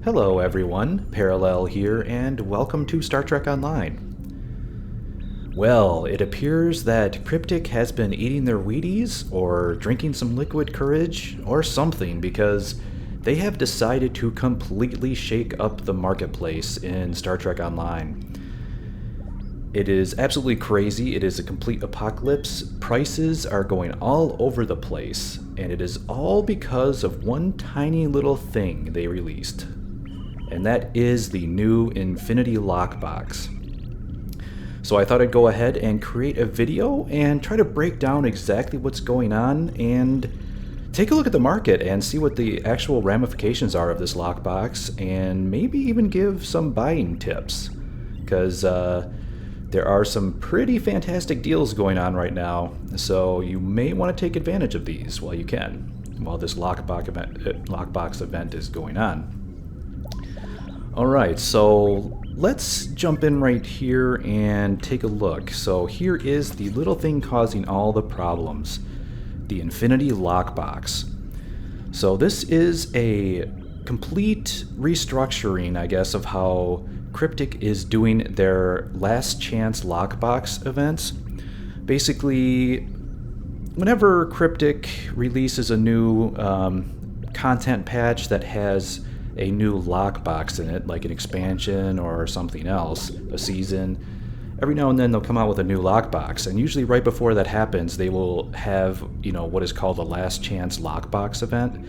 Hello everyone, Parallel here, and welcome to Star Trek Online. Well, it appears that Cryptic has been eating their Wheaties, or drinking some liquid courage, or something, because they have decided to completely shake up the marketplace in Star Trek Online. It is absolutely crazy. It is a complete apocalypse. Prices are going all over the place, and it is all because of one tiny little thing they released. And that is the new Infinity Lockbox. So I thought I'd go ahead and create a video and try to break down exactly what's going on and take a look at the market and see what the actual ramifications are of this lockbox, and maybe even give some buying tips, because there are some pretty fantastic deals going on right now, so you may want to take advantage of these while you can, while this lockbox event is going on. Alright, so let's jump in right here and take a look. So here is the little thing causing all the problems, the Infinity Lockbox. So this is a complete restructuring, I guess, of how Cryptic is doing their last chance lockbox events. Basically, whenever Cryptic releases a new content patch that has a new lockbox in it, like an expansion or something else, a season, every now and then they'll come out with a new lockbox, and usually right before that happens they will have, what is called a last chance lockbox event,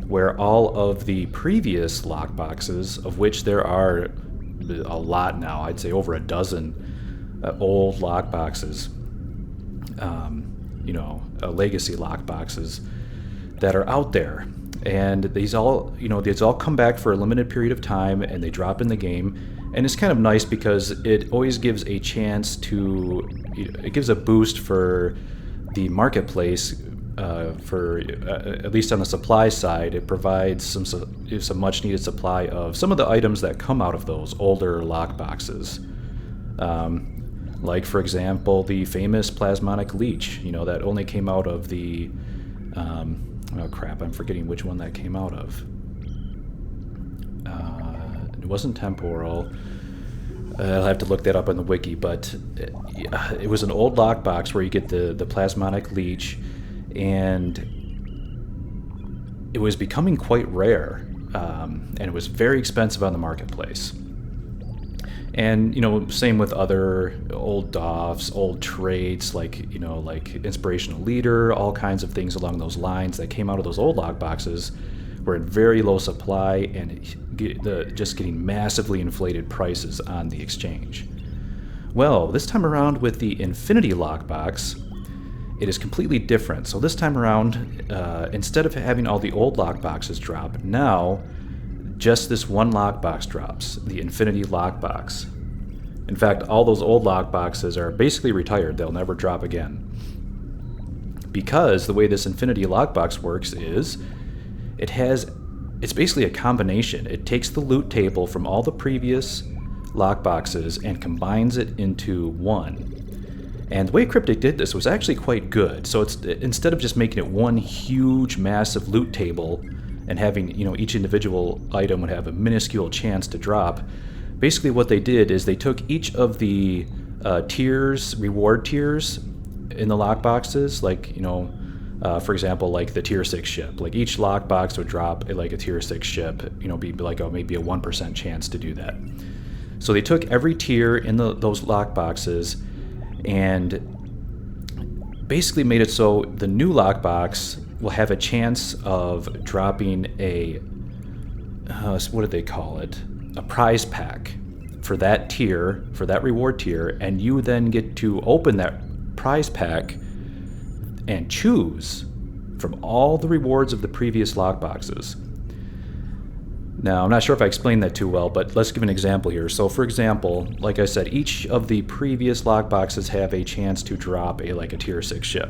where all of the previous lockboxes, of which there are a lot now, I'd say over a dozen old lockboxes, legacy lockboxes that are out there. And these all come back for a limited period of time, and they drop in the game. And it's kind of nice because it always gives a chance to, it gives a boost for the marketplace, at least on the supply side. It provides some much needed supply of some of the items that come out of those older lockboxes. Like, for example, the famous Plasmonic Leech, that only came out of the, oh crap, I'm forgetting which one that came out of. It wasn't temporal. I'll have to look that up on the wiki, but it was an old lockbox where you get the Plasmonic Leech, and it was becoming quite rare, and it was very expensive on the marketplace. And, same with other old DOFs, old traits, like Inspirational Leader, all kinds of things along those lines that came out of those old lockboxes were in very low supply and just getting massively inflated prices on the exchange. Well, this time around with the Infinity Lockbox, it is completely different. So this time around, instead of having all the old lockboxes drop, now just this one lockbox drops, the Infinity Lockbox. In fact, all those old lockboxes are basically retired. They'll never drop again. Because the way this Infinity Lockbox works is, it's basically a combination. It takes the loot table from all the previous lockboxes and combines it into one. And the way Cryptic did this was actually quite good. So it's, instead of just making it one huge, massive loot table and having, each individual item would have a minuscule chance to drop, basically what they did is they took each of the reward tiers in the lockboxes, like, for example, like the tier 6 ship. Like each lockbox would drop like a tier 6 ship, be like maybe a 1% chance to do that. So they took every tier in those lockboxes and basically made it so the new lockbox will have a chance of dropping a, what did they call it? A prize pack for that tier, for that reward tier, and you then get to open that prize pack and choose from all the rewards of the previous lockboxes. Now, I'm not sure if I explained that too well, but let's give an example here. So, for example, like I said, each of the previous lockboxes have a chance to drop a tier 6 ship.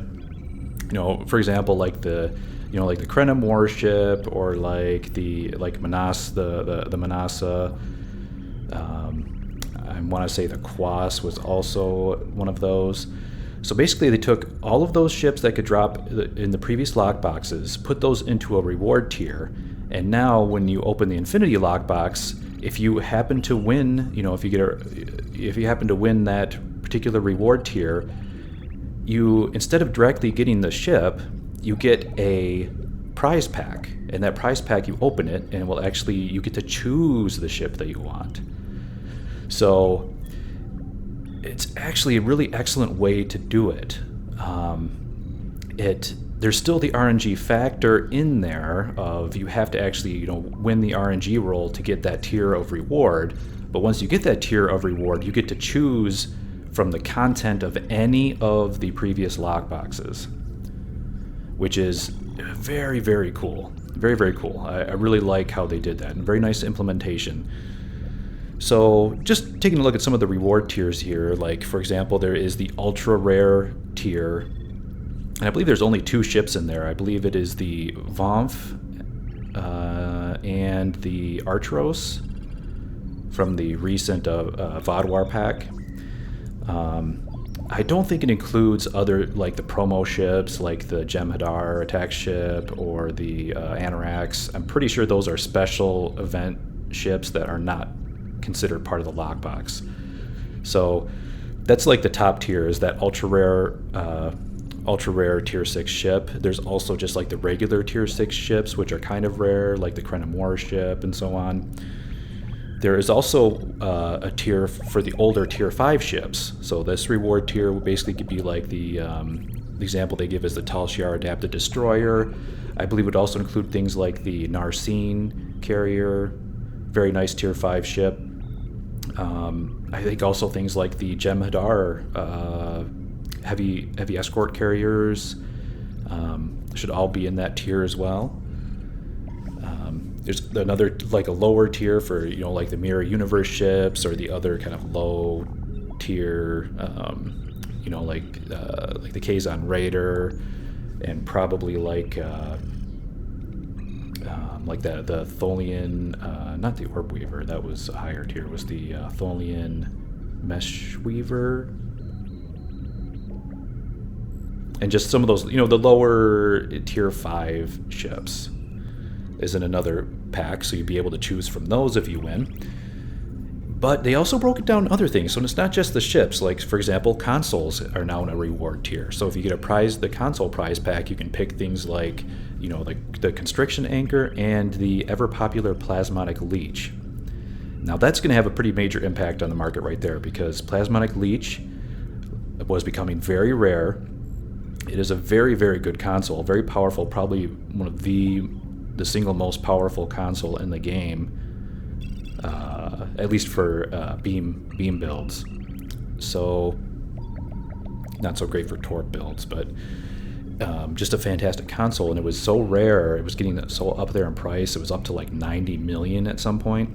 For example, like the Krenim warship, or Manasa, the Manasa. I want to say the Quas was also one of those. So basically, they took all of those ships that could drop in the previous lockboxes, put those into a reward tier, And now when you open the Infinity Lockbox, if you happen to win, if you happen to win that particular reward tier, you, instead of directly getting the ship, you get a prize pack. And that prize pack, you open it, and you get to choose the ship that you want. So it's actually a really excellent way to do it. There's still the RNG factor in there of you have to actually, win the RNG roll to get that tier of reward. But once you get that tier of reward, you get to choose from the content of any of the previous lockboxes, which is very, very cool. Very, very cool. I really like how they did that, and very nice implementation. So just taking a look at some of the reward tiers here, like for example, there is the ultra rare tier. And I believe there's only 2 ships in there. I believe it is the Vamp and the Artros from the recent Vodwar pack. I don't think it includes other, like the promo ships, like the Jem'Hadar attack ship or the Anorax. I'm pretty sure those are special event ships that are not considered part of the lockbox. So that's like the top tier, is that ultra rare tier 6 ship. There's also just like the regular tier 6 ships, which are kind of rare, like the Krenamor ship and so on. There is also a tier for the older tier 5 ships. So this reward tier would basically be like the example they give is the Tal Shiar Adapted Destroyer. I believe it would also include things like the Narcine carrier, very nice tier 5 ship. I think also things like the Jem'Hadar heavy escort carriers should all be in that tier as well. There's another, like a lower tier for, like the Mirror Universe ships or the other kind of low tier, like the Kazon Raider, and probably like the Tholian, not the Orb Weaver, that was a higher tier, was the Tholian Mesh Weaver. And just some of those, the lower tier 5 ships is in another pack, so you'd be able to choose from those if you win. But they also broke it down other things, so it's not just the ships. Like, for example, consoles are now in a reward tier. So if you get the console prize pack, you can pick things like, the Constriction Anchor and the ever-popular Plasmonic Leech. Now that's going to have a pretty major impact on the market right there, because Plasmonic Leech was becoming very rare. It is a very, very good console, very powerful, probably one of the single most powerful console in the game, at least for beam builds. So not so great for torp builds, but just a fantastic console. And it was so rare, it was getting so up there in price. It was up to like 90 million at some point.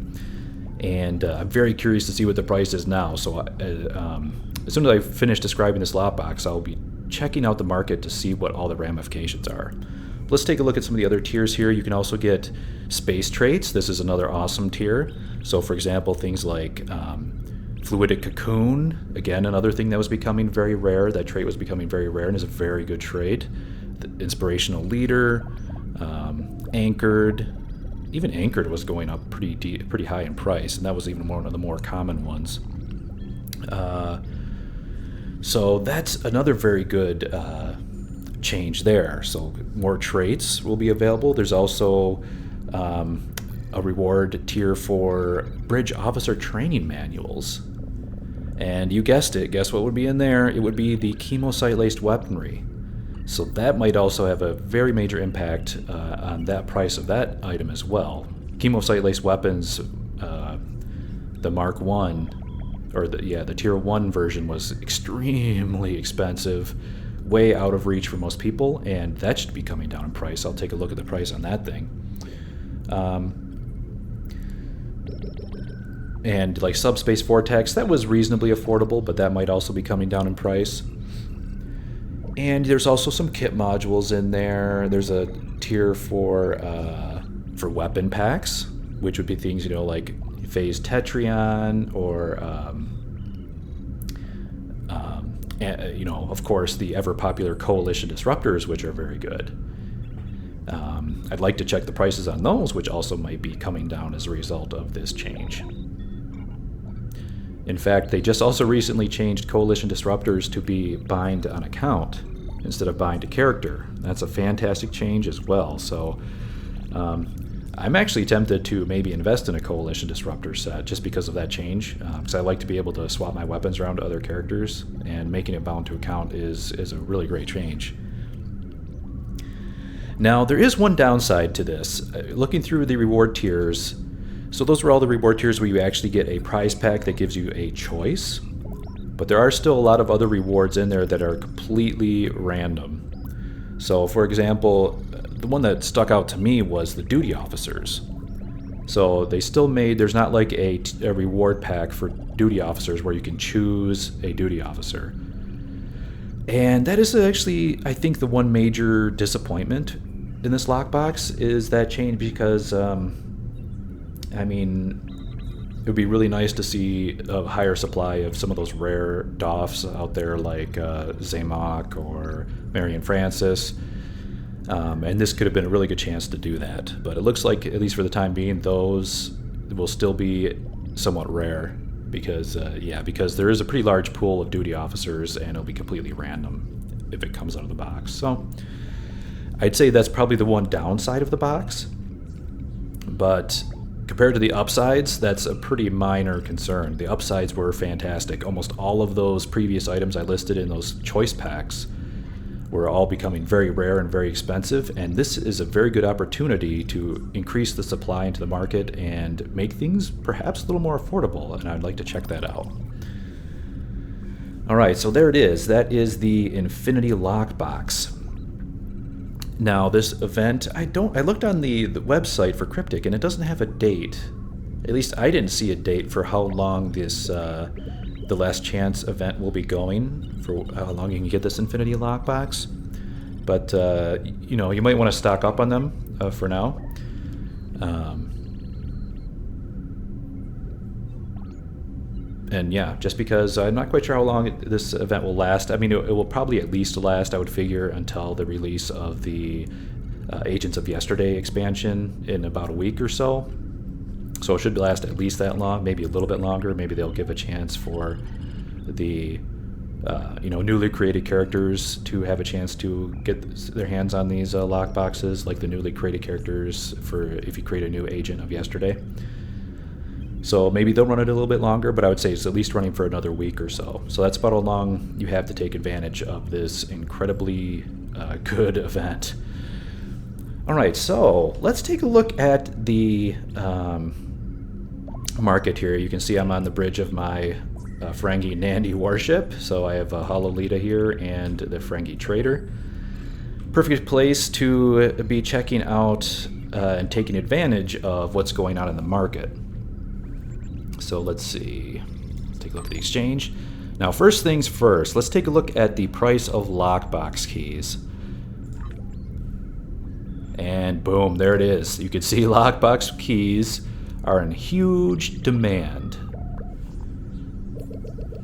And I'm very curious to see what the price is now. So as soon as I finish describing this lockbox, I'll be checking out the market to see what all the ramifications are. Let's take a look at some of the other tiers here. You can also get space traits. This is another awesome tier. So for example, things like Fluidic Cocoon, again, another thing that was becoming very rare. That trait was becoming very rare and is a very good trait. The Inspirational Leader, Anchored. Even Anchored was going up pretty high in price, and that was even one of the more common ones. So that's another very good change there. So more traits will be available. There's also a reward tier for bridge officer training manuals. And you guessed it, guess what would be in there? It would be the Kemocite-laced Weaponry. So that might also have a very major impact on that price of that item as well. Kemocite-laced weapons, the Mark 1, or the Tier 1 version was extremely expensive, way out of reach for most people, and that should be coming down in price. I'll take a look at the price on that thing. And like Subspace Vortex, that was reasonably affordable, but that might also be coming down in price. And there's also some kit modules in there. There's a tier for weapon packs, which would be things, like Phase Tetrion, or of course, the ever popular Coalition Disruptors, which are very good. I'd like to check the prices on those, which also might be coming down as a result of this change. In fact, they just also recently changed Coalition Disruptors to be bind on account instead of bind to character. That's a fantastic change as well. So I'm actually tempted to maybe invest in a Coalition Disruptor set just because of that change, because I like to be able to swap my weapons around to other characters, and making it bound to account is a really great change. Now, there is one downside to this. Looking through the reward tiers, so those are all the reward tiers where you actually get a prize pack that gives you a choice, but there are still a lot of other rewards in there that are completely random. So, for example, the one that stuck out to me was the duty officers. So they still made, there's not like a reward pack for duty officers where you can choose a duty officer. And that is actually, I think, the one major disappointment in this lockbox is that change, because, I mean, it would be really nice to see a higher supply of some of those rare doffs out there like Zaymok or Marion Francis. And this could have been a really good chance to do that. But it looks like, at least for the time being, those will still be somewhat rare. Because, because there is a pretty large pool of duty officers, and it'll be completely random if it comes out of the box. So I'd say that's probably the one downside of the box. But compared to the upsides, that's a pretty minor concern. The upsides were fantastic. Almost all of those previous items I listed in those choice packs were all becoming very rare and very expensive, and this is a very good opportunity to increase the supply into the market and make things perhaps a little more affordable, and I'd like to check that out. Alright, so there it is. That is the Infinity Lockbox. Now, this event, I looked on the website for Cryptic, and it doesn't have a date. At least I didn't see a date for how long this the Last Chance event will be going, for how long you can get this Infinity Lockbox. But, you know, you might want to stock up on them for now. And yeah, just because I'm not quite sure how long this event will last. I mean, it will probably at least last, I would figure, until the release of the Agents of Yesterday expansion in about a week or so. So it should last at least that long, maybe a little bit longer. Maybe they'll give a chance for the newly created characters to have a chance to get their hands on these lockboxes, like the newly created characters for if you create a new Agent of Yesterday. So maybe they'll run it a little bit longer, but I would say it's at least running for another week or so. So that's about how long you have to take advantage of this incredibly good event. All right, so let's take a look at the market here. You can see I'm on the bridge of my Ferengi Nandi warship. So I have a Hololita here and the Ferengi Trader. Perfect place to be checking out and taking advantage of what's going on in the market. So let's see. Let's take a look at the exchange. Now, first things first, let's take a look at the price of lockbox keys. And boom, there it is. You can see lockbox keys are in huge demand.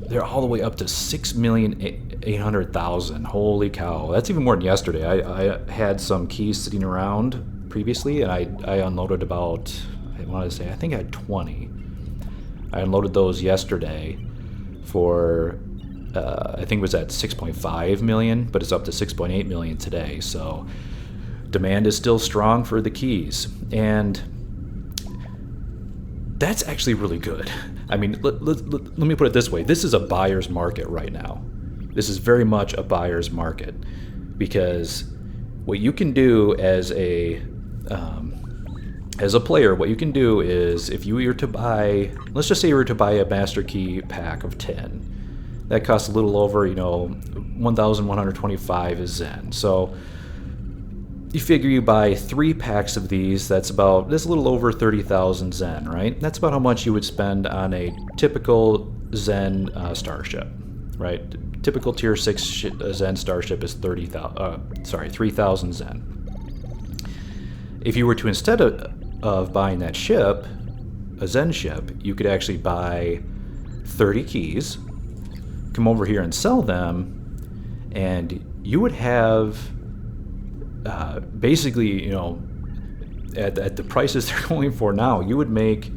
They're all the way up to 6,800,000. Holy cow. That's even more than yesterday. I had some keys sitting around previously, and I unloaded about, I think I had 20. I unloaded those yesterday for, I think it was at 6.5 million, but it's up to 6.8 million today. So demand is still strong for the keys, and that's actually really good. I mean, let me put it this way. This is a buyer's market right now. This is very much a buyer's market, because what you can do as a player, what you can do is, if you were to buy, let's just say you were to buy a Master Key pack of 10, that costs a little over, 1,125 is Zen. So you figure you buy 3 packs of these, that's a little over 30,000 Zen, right? That's about how much you would spend on a typical Zen starship, right? Typical tier 6 Zen starship is 3,000 Zen. If you were to, instead of buying that ship, a Zen ship, you could actually buy 30 keys, come over here and sell them, and you would have basically, you know, at the prices they're going for now, you would make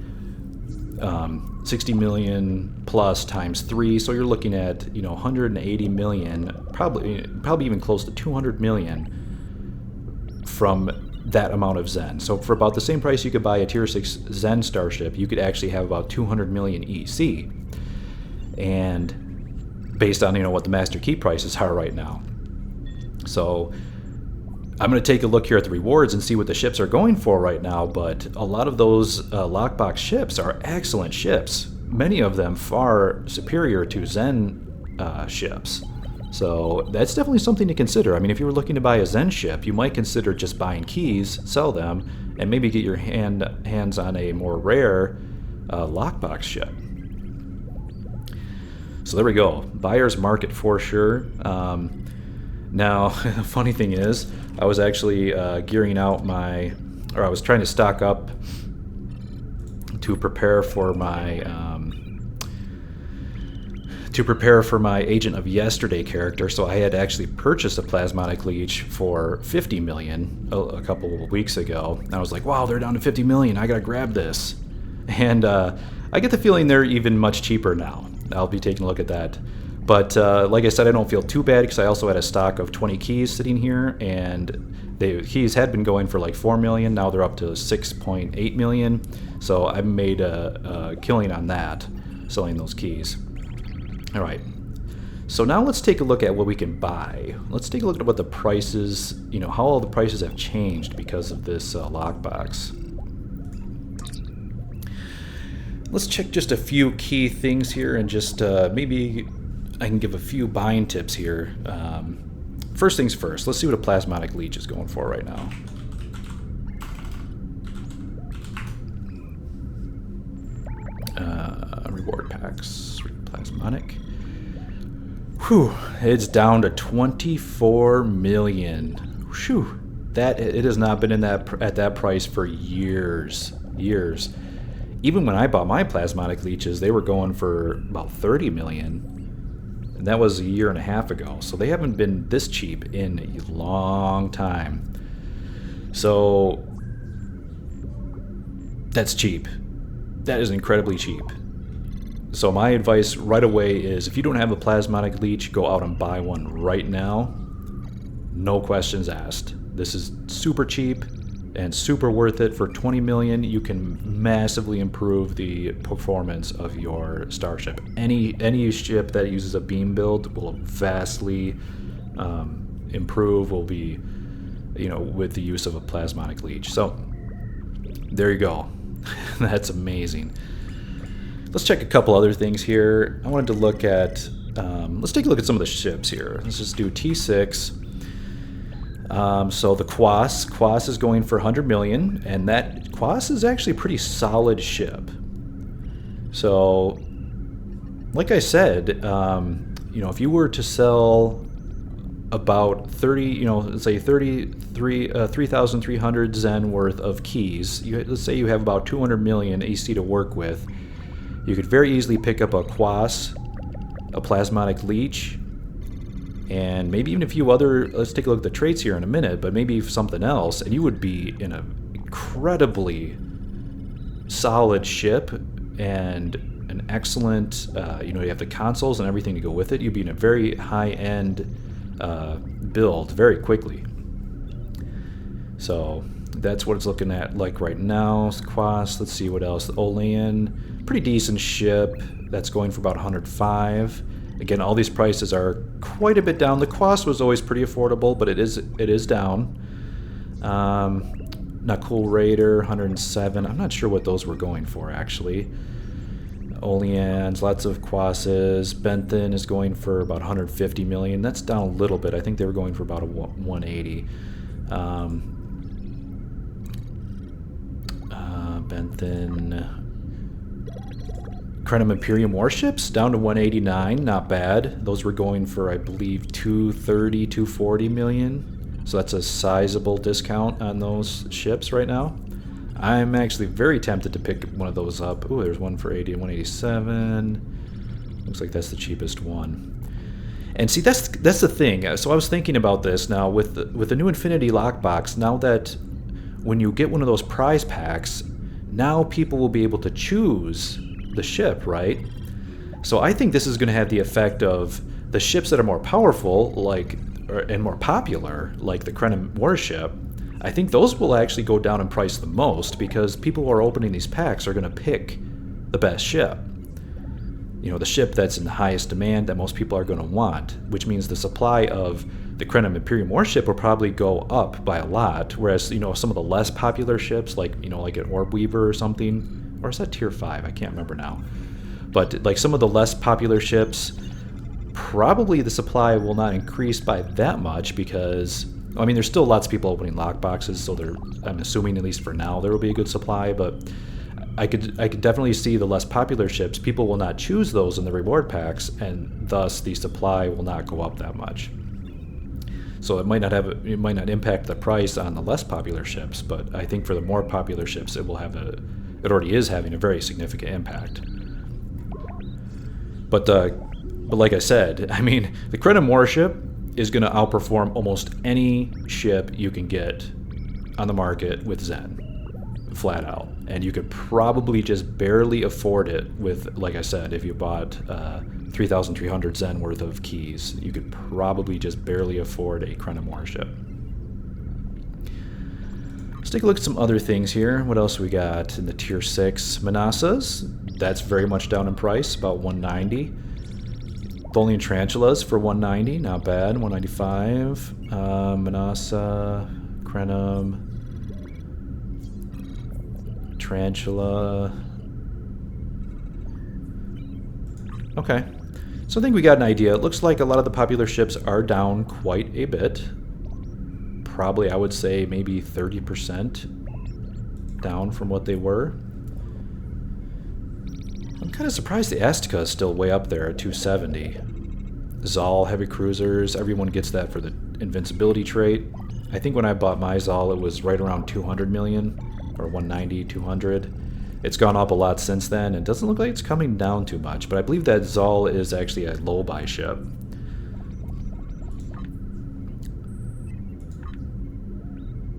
60 million plus times 3, so you're looking at, you know, 180 million, probably even close to 200 million from that amount of Zen. So for about the same price you could buy a tier 6 Zen starship, you could actually have about 200 million EC. And based on, you know, what the master key prices are right now. So I'm going to take a look here at the rewards and see what the ships are going for right now, but a lot of those lockbox ships are excellent ships. Many of them far superior to Zen ships. So that's definitely something to consider. I mean, if you were looking to buy a Zen ship, you might consider just buying keys, sell them, and maybe get your hands on a more rare lockbox ship. So there we go. Buyer's market for sure. Now, the funny thing is, I was actually gearing out I was trying to stock up to prepare for my Agent of Yesterday character. So I had actually purchased a Plasmonic Leech for 50 million a couple of weeks ago. And I was like, wow, they're down to 50 million. I gotta grab this. And I get the feeling they're even much cheaper now. I'll be taking a look at that. But like I said, I don't feel too bad because I also had a stock of 20 keys sitting here, and the keys had been going for like 4 million. Now they're up to 6.8 million. So I made a killing on that, selling those keys. All right. So now let's take a look at what we can buy. Let's take a look at what the prices, you know, how all the prices have changed because of this lockbox. Let's check just a few key things here, and just maybe I can give a few buying tips here. First things first, let's see what a Plasmonic Leech is going for right now. Reward packs, Plasmonic. Whew, it's down to 24 million. Whew, that it has not been in at that price for years. Even when I bought my Plasmonic Leeches, they were going for about 30 million. And that was a year and a half ago. So they haven't been this cheap in a long time. So that's cheap. That is incredibly cheap. So my advice right away is, if you don't have a Plasmonic Leech, go out and buy one right now. No questions asked. This is super cheap and super worth it. For 20 million, you can massively improve the performance of your starship. Any ship that uses a beam build will vastly improve, will be, you know, with the use of a Plasmonic Leech. So there you go. That's amazing. Let's check a couple other things here. I wanted to look at, let's take a look at some of the ships here. Let's just do T6. So the Quas is going for 100 million, and that Quas is actually a pretty solid ship. So, like I said, you know, if you were to sell about 30, you know, let's say 3,300 Zen worth of keys, let's say you have about 200 million AC to work with, you could very easily pick up a Quas, a Plasmonic Leech, and maybe even a few other, let's take a look at the traits here in a minute, but maybe something else, and you would be in an incredibly solid ship and an excellent, you know, you have the consoles and everything to go with it. You'd be in a very high-end build very quickly. So that's what it's looking at like right now. Quas, let's see what else. The Olean, pretty decent ship. That's going for about 105. Again, all these prices are quite a bit down. The Quas was always pretty affordable, but it is down. Nakul Raider, 107. I'm not sure what those were going for, actually. Oleans, lots of Quasses. Benthin is going for about 150 million. That's down a little bit. I think they were going for about a 180. Benthin. Crenum Imperium warships down to 189, not bad. Those were going for, I believe, 230, 240 million. So that's a sizable discount on those ships right now. I'm actually very tempted to pick one of those up. Ooh, there's one for 187. Looks like that's the cheapest one. And see, that's the thing. So I was thinking about this now with the new Infinity Lockbox. Now that when you get one of those prize packs, now people will be able to choose the ship, right? So I think this is going to have the effect of the ships that are more powerful, and more popular, like the Krenim warship. I think those will actually go down in price the most because people who are opening these packs are going to pick the best ship. You know, the ship that's in the highest demand that most people are going to want, which means the supply of the Krenim Imperium warship will probably go up by a lot, whereas, you know, some of the less popular ships, like, you know, like an Orb Weaver or something, or is that tier 5? I can't remember now. But like some of the less popular ships, probably the supply will not increase by that much because, I mean, there's still lots of people opening lockboxes, so I'm assuming at least for now there will be a good supply, but I could definitely see the less popular ships, people will not choose those in the reward packs, and thus the supply will not go up that much. So it might not impact the price on the less popular ships, but I think for the more popular ships it already is having a very significant impact. But like I said, I mean, the Krenim warship is going to outperform almost any ship you can get on the market with Zen. Flat out. And you could probably just barely afford it with, like I said, if you bought 3,300 Zen worth of keys, you could probably just barely afford a Krenim warship. Let's take a look at some other things here. What else we got in the tier 6? Manasas. That's very much down in price, about 190. Tholian Tarantulas for 190, not bad. 195. Manasa, Krenim, Tarantula. Okay, so I think we got an idea. It looks like a lot of the popular ships are down quite a bit. Probably, I would say, maybe 30% down from what they were. I'm kind of surprised the Azteca is still way up there at 270. Zal heavy cruisers, everyone gets that for the invincibility trait. I think when I bought my Zal, it was right around 200 million, or 190, 200. It's gone up a lot since then, and doesn't look like it's coming down too much, but I believe that Zal is actually a low-buy ship.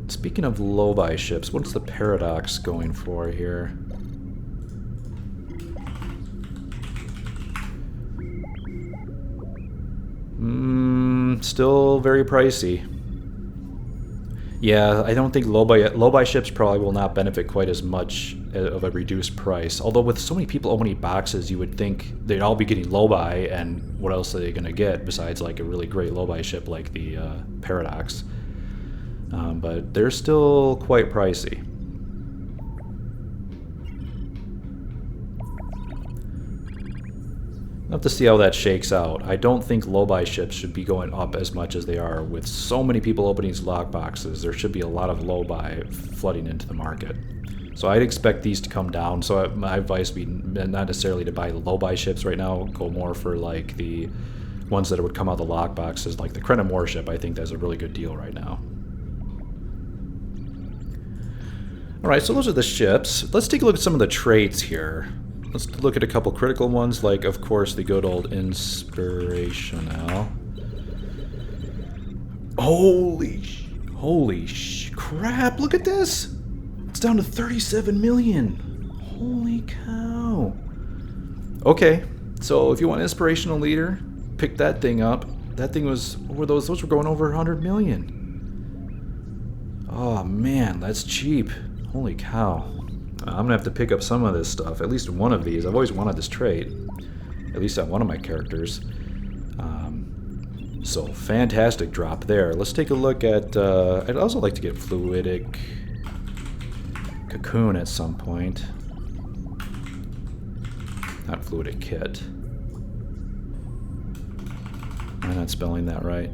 Speaking of low-buy ships, what's the Paradox going for here? Still very pricey. Yeah, I don't think low-buy ships probably will not benefit quite as much of a reduced price. Although with so many people opening boxes, you would think they'd all be getting low-buy, and what else are they going to get besides like a really great low-buy ship like the Paradox? But they're still quite pricey. We'll have to see how that shakes out. I don't think low-buy ships should be going up as much as they are. With so many people opening these lockboxes, there should be a lot of low-buy flooding into the market. So I'd expect these to come down. So my advice would be not necessarily to buy the low-buy ships right now. Go more for like the ones that would come out of the lockboxes, like the Krenim warship. I think that's a really good deal right now. Alright, so those are the ships. Let's take a look at some of the traits here. Let's look at a couple critical ones, like, of course, the good old Inspirational. Holy crap, look at this! It's down to 37 million. Holy cow. Okay, so if you want Inspirational Leader, pick that thing up. That thing was, what were those? Those were going over 100 million. Oh man, that's cheap. Holy cow. I'm gonna have to pick up some of this stuff, at least one of these. I've always wanted this trait, at least on one of my characters. So fantastic drop there. Let's take a look at, I'd also like to get Fluidic Cocoon at some point. Not Fluidic Kit. Am I not spelling that right?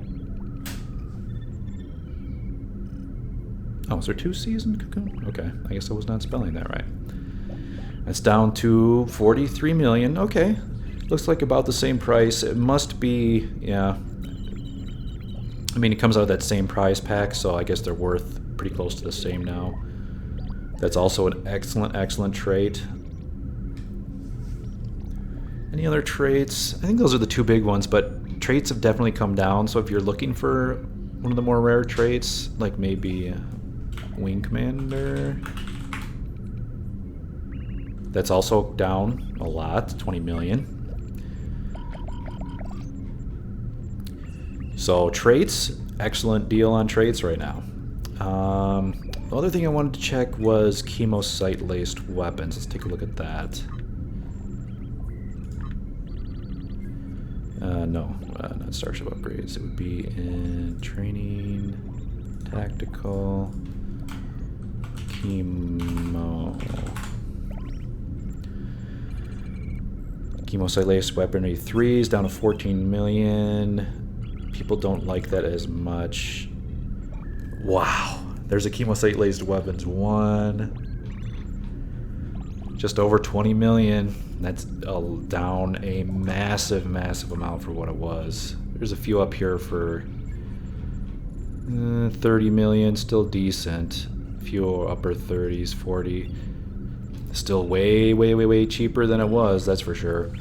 Oh, is there 2 C's in Cocoon? Okay, I guess I was not spelling that right. That's down to 43 million. Okay, looks like about the same price. It must be, yeah. I mean, it comes out of that same prize pack, so I guess they're worth pretty close to the same now. That's also an excellent, excellent trait. Any other traits? I think those are the 2 big ones, but traits have definitely come down. So if you're looking for one of the more rare traits, like maybe Wing Commander, that's also down a lot, 20 million. So traits, excellent deal on traits right now. The other thing I wanted to check was Kemocite-laced weapons. Let's take a look at that. No, not Starship upgrades. It would be in training, tactical, Kemocite-laced Weaponry 3 is down to 14 million. People don't like that as much. Wow. There's a Kemocite-laced weapons 1. Just over 20 million. That's down a massive, massive amount for what it was. There's a few up here for 30 million. Still decent. A few upper 30s, 40. Still way, way, way, way cheaper than it was, that's for sure.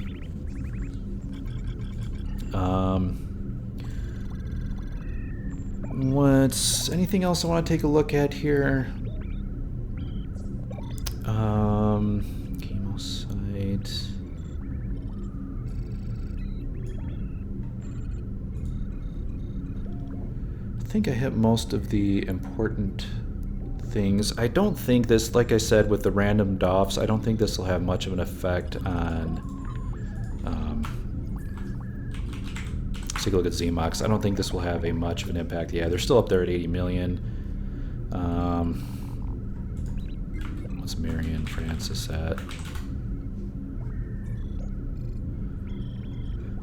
What's anything else I want to take a look at here? Kemocite. I think I hit most of the important things. I don't think this, like I said, with the random DOFs, I don't think this will have much of an effect on. Let's take a look at ZMOX. I don't think this will have a much of an impact. Yeah, they're still up there at 80 million. What's Marion Francis at?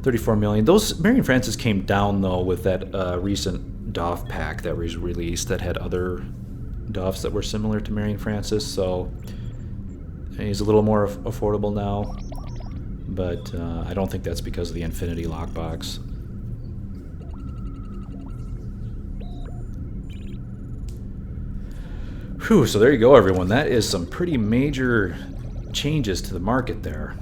34 million. Those Marion Francis came down though with that recent DOF pack that was released that had other DOFs that were similar to Marion Francis, so he's a little more affordable now, but I don't think that's because of the Infinity Lockbox. Whew, so there you go, everyone. That is some pretty major changes to the market there.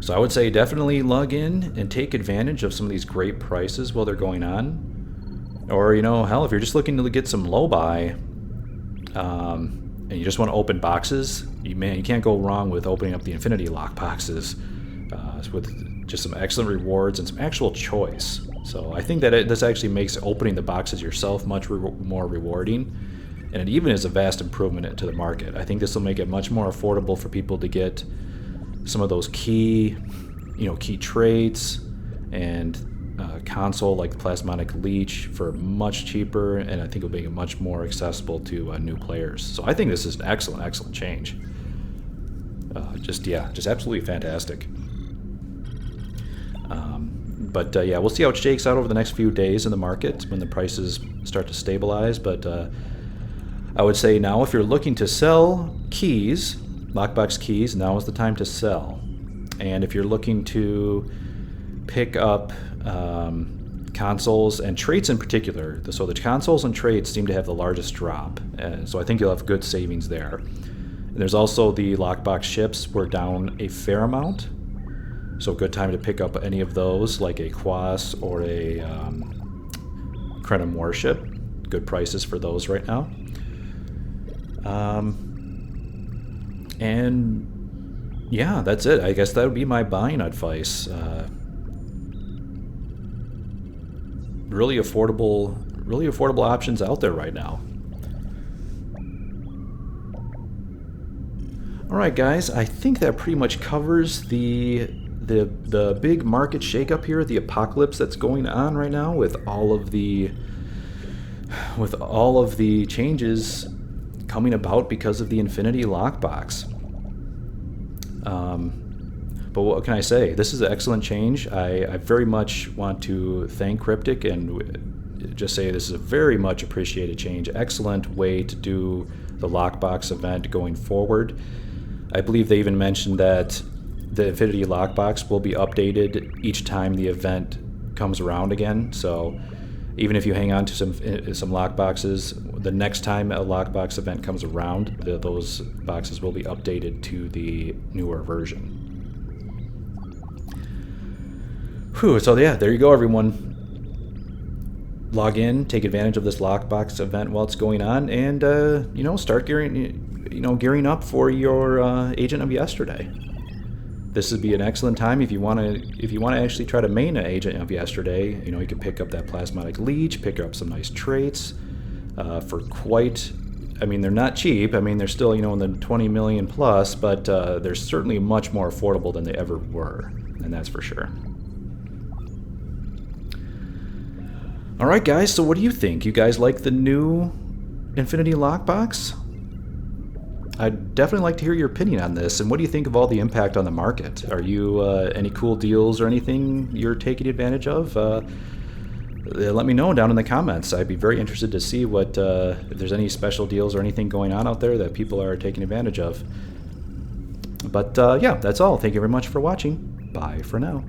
So I would say definitely log in and take advantage of some of these great prices while they're going on. Or, you know, hell, if you're just looking to get some low buy, and you just want to open boxes, you can't go wrong with opening up the Infinity Lock boxes with just some excellent rewards and some actual choice. So I think that this actually makes opening the boxes yourself much more rewarding, and it even is a vast improvement to the market. I think this will make it much more affordable for people to get some of those key traits and console like the Plasmonic Leech for much cheaper, and I think it'll make it much more accessible to new players. So I think this is an excellent change. Just absolutely fantastic. But we'll see how it shakes out over the next few days in the market when the prices start to stabilize. But I would say now, if you're looking to sell keys, Lockbox keys, now is the time to sell. And if you're looking to pick up consoles and traits in particular, so the consoles and traits seem to have the largest drop, so I think you'll have good savings there. And there's also the Lockbox ships were down a fair amount, so good time to pick up any of those, like a Quas or a Krenim warship. Good prices for those right now. And yeah, that's it. I guess that would be my buying advice. Really affordable options out there right now. All right, guys, I think that pretty much covers the big market shakeup here, the apocalypse that's going on right now with all of the changes coming about because of the Infinity Lockbox. But what can I say? This is an excellent change. I very much want to thank Cryptic and just say this is a very much appreciated change. Excellent way to do the Lockbox event going forward. I believe they even mentioned that the Infinity Lockbox will be updated each time the event comes around again. So even if you hang on to some lockboxes, the next time a lockbox event comes around, those boxes will be updated to the newer version. Whew, so yeah, there you go, everyone. Log in, take advantage of this Lockbox event while it's going on, and start gearing up for your Agent of Yesterday. This would be an excellent time if you want to actually try to main an Agent of Yesterday. You can pick up that Plasmonic Leech, pick up some nice traits for quite. I mean, they're not cheap. I mean, they're still in the 20 million plus, but they're certainly much more affordable than they ever were, and that's for sure. All right, guys. So, what do you think? You guys like the new Infinity Lockbox? I'd definitely like to hear your opinion on this, and what do you think of all the impact on the market? Are you any cool deals or anything you're taking advantage of? Let me know down in the comments. I'd be very interested to see what if there's any special deals or anything going on out there that people are taking advantage of. But yeah, that's all. Thank you very much for watching. Bye for now.